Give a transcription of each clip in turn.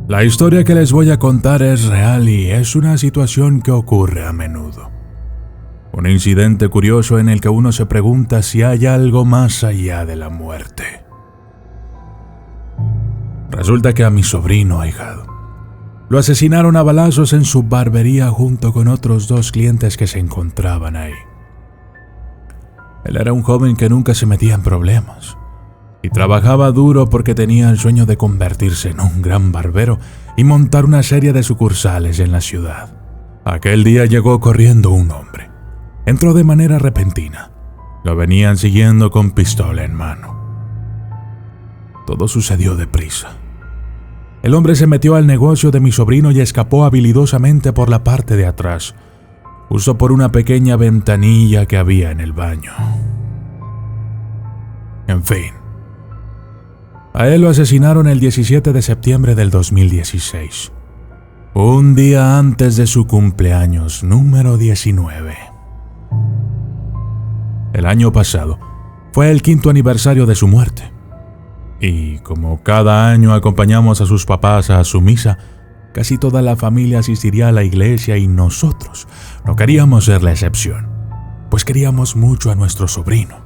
La historia que les voy a contar es real y es una situación que ocurre a menudo. Un incidente curioso en el que uno se pregunta si hay algo más allá de la muerte. Resulta que a mi sobrino ahijado lo asesinaron a balazos en su barbería junto con otros 2 clientes que se encontraban ahí. Él era un joven que nunca se metía en problemas y trabajaba duro porque tenía el sueño de convertirse en un gran barbero y montar una serie de sucursales en la ciudad. Aquel día llegó corriendo un hombre. Entró de manera repentina. Lo venían siguiendo con pistola en mano. Todo sucedió deprisa. El hombre se metió al negocio de mi sobrino y escapó habilidosamente por la parte de atrás, justo por una pequeña ventanilla que había en el baño. En fin. A él lo asesinaron el 17 de septiembre del 2016, un día antes de su cumpleaños número 19. El año pasado fue el 5º aniversario de su muerte, y como cada año acompañamos a sus papás a su misa, casi toda la familia asistiría a la iglesia y nosotros no queríamos ser la excepción, pues queríamos mucho a nuestro sobrino.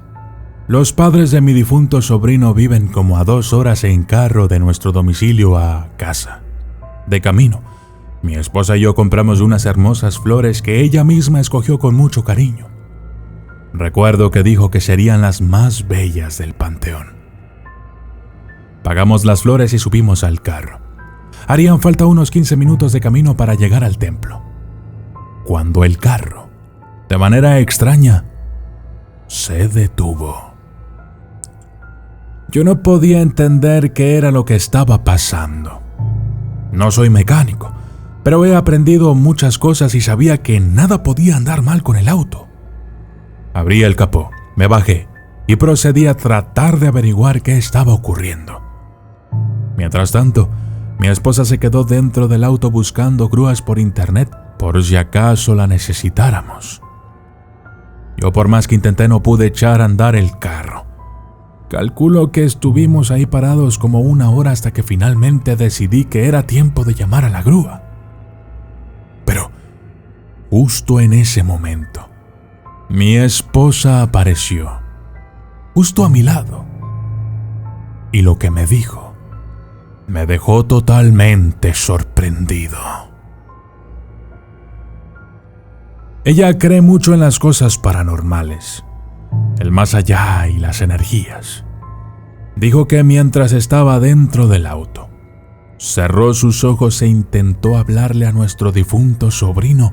Los padres de mi difunto sobrino viven como a 2 horas en carro de nuestro domicilio a casa. De camino, mi esposa y yo compramos unas hermosas flores que ella misma escogió con mucho cariño. Recuerdo que dijo que serían las más bellas del panteón. Pagamos las flores y subimos al carro. Harían falta unos 15 minutos de camino para llegar al templo, cuando el carro, de manera extraña, se detuvo. Yo no podía entender qué era lo que estaba pasando. No soy mecánico, pero he aprendido muchas cosas y sabía que nada podía andar mal con el auto. Abrí el capó, me bajé y procedí a tratar de averiguar qué estaba ocurriendo. Mientras tanto, mi esposa se quedó dentro del auto buscando grúas por internet por si acaso la necesitáramos. Yo por más que intenté no pude echar a andar el carro. Calculo que estuvimos ahí parados como 1 hora hasta que finalmente decidí que era tiempo de llamar a la grúa. Pero justo en ese momento, mi esposa apareció, justo a mi lado, y lo que me dijo me dejó totalmente sorprendido. Ella cree mucho en las cosas paranormales, el más allá y las energías. Dijo que mientras estaba dentro del auto, cerró sus ojos e intentó hablarle a nuestro difunto sobrino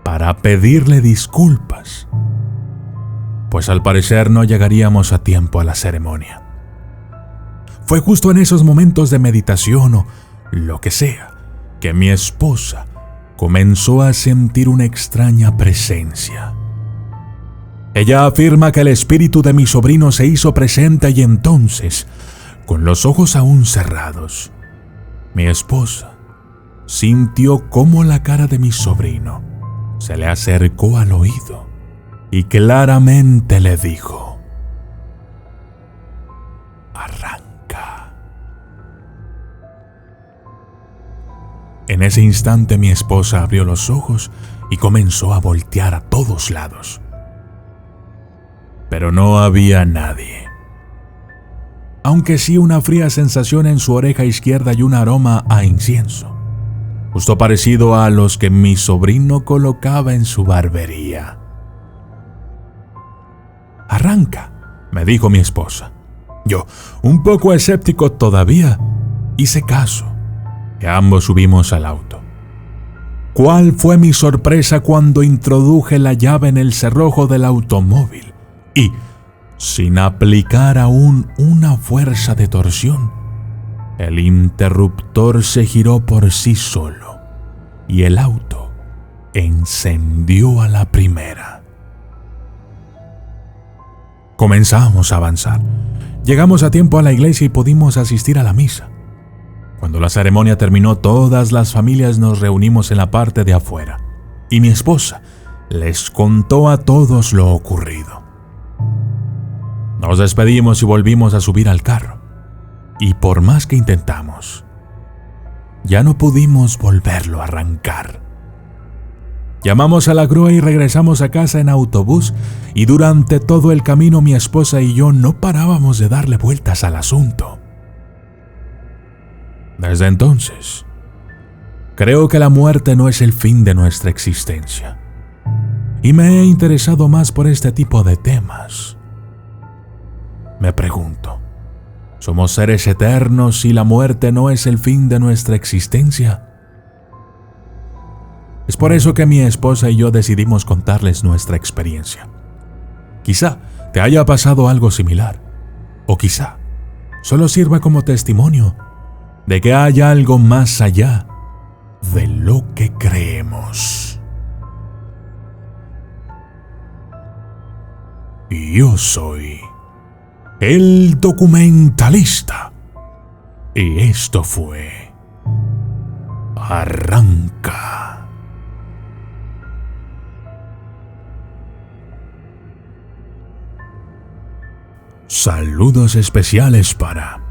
para pedirle disculpas, pues al parecer no llegaríamos a tiempo a la ceremonia. Fue justo en esos momentos de meditación o lo que sea que mi esposa comenzó a sentir una extraña presencia. Ella afirma que el espíritu de mi sobrino se hizo presente y entonces, con los ojos aún cerrados, mi esposa sintió cómo la cara de mi sobrino se le acercó al oído y claramente le dijo: "Arranca". En ese instante mi esposa abrió los ojos y comenzó a voltear a todos lados. Pero no había nadie. Aunque sí una fría sensación en su oreja izquierda y un aroma a incienso, justo parecido a los que mi sobrino colocaba en su barbería. "Arranca", me dijo mi esposa. Yo, un poco escéptico todavía, hice caso y ambos subimos al auto. ¿Cuál fue mi sorpresa cuando introduje la llave en el cerrojo del automóvil y, sin aplicar aún una fuerza de torsión, el interruptor se giró por sí solo y el auto encendió a la primera? Comenzamos a avanzar. Llegamos a tiempo a la iglesia y pudimos asistir a la misa. Cuando la ceremonia terminó, todas las familias nos reunimos en la parte de afuera y mi esposa les contó a todos lo ocurrido. Nos despedimos y volvimos a subir al carro, y por más que intentamos, Ya no pudimos volverlo a arrancar. Llamamos a la grúa y regresamos a casa en autobús, y durante todo el camino mi esposa y yo no parábamos de darle vueltas al asunto. Desde entonces, creo que la muerte no es el fin de nuestra existencia, y me he interesado más por este tipo de temas. Me pregunto, ¿somos seres eternos y la muerte no es el fin de nuestra existencia? Es por eso que mi esposa y yo decidimos contarles nuestra experiencia. Quizá te haya pasado algo similar, o quizá solo sirva como testimonio de que hay algo más allá de lo que creemos. Yo soy el documentalista, y esto fue Arranca. Saludos especiales para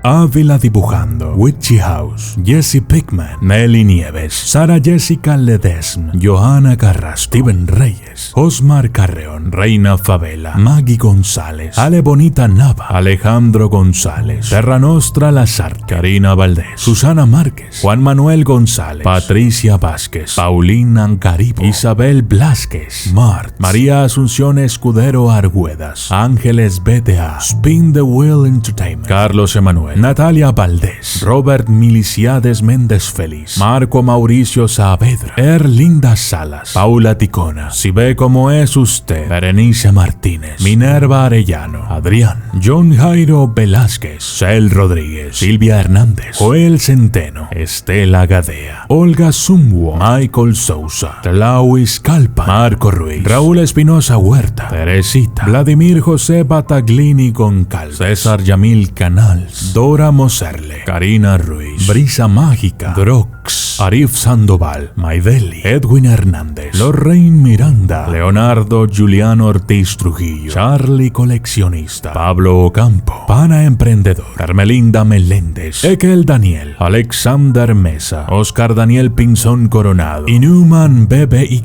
Ávila Dibujando, Witchy House, Jesse Pickman, Nelly Nieves, Sara Jessica Ledesma, Johanna Carrasco, Steven Reyes, Osmar Carreón, Reina Favela, Maggie González, Ale Bonita Nava, Alejandro González, Terra Nostra Lazarte, Karina Valdés, Susana Márquez, Juan Manuel González, Patricia Vázquez, Paulina Ancaribo, Isabel Blázquez, Mart, María Asunción Escudero Argüedas, Ángeles BTA, Spin the Wheel Entertainment, Carlos Emanuel, Natalia Valdés, Robert Miliciades Méndez Félix, Marco Mauricio Saavedra, Erlinda Salas, Paula Ticona, Si ve como es usted, Berenice Martínez, Minerva Arellano, Adrián, John Jairo Velázquez, Cel Rodríguez, Silvia Hernández, Joel Centeno, Estela Gadea, Olga Zumwo, Michael Sousa, Tlauis Calpa, Marco Ruiz, Raúl Espinosa Huerta, Teresita, Vladimir José Bataglini Goncal, César Yamil Canals, Dora Moserle, Karina Ruiz, Brisa Mágica, Drox, Arif Sandoval, Maideli, Edwin Hernández, Lorraine Miranda, Leonardo Julián Ortiz Trujillo, Charlie Coleccionista, Pablo Ocampo, Pana Emprendedor, Carmelinda Meléndez, Ekel Daniel, Alexander Mesa, Oscar Daniel Pinzón Coronado, Inuman BBY,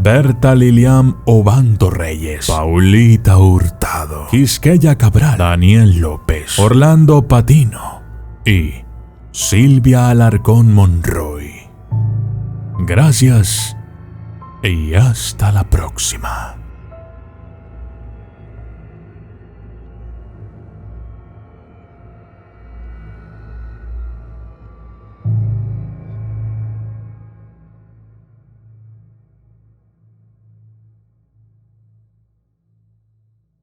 Berta Lilian Obando Reyes, Paulita Hurtado, Quisqueya Cabral, Daniel López, Orlando Patino y Silvia Alarcón Monroy. Gracias y hasta la próxima.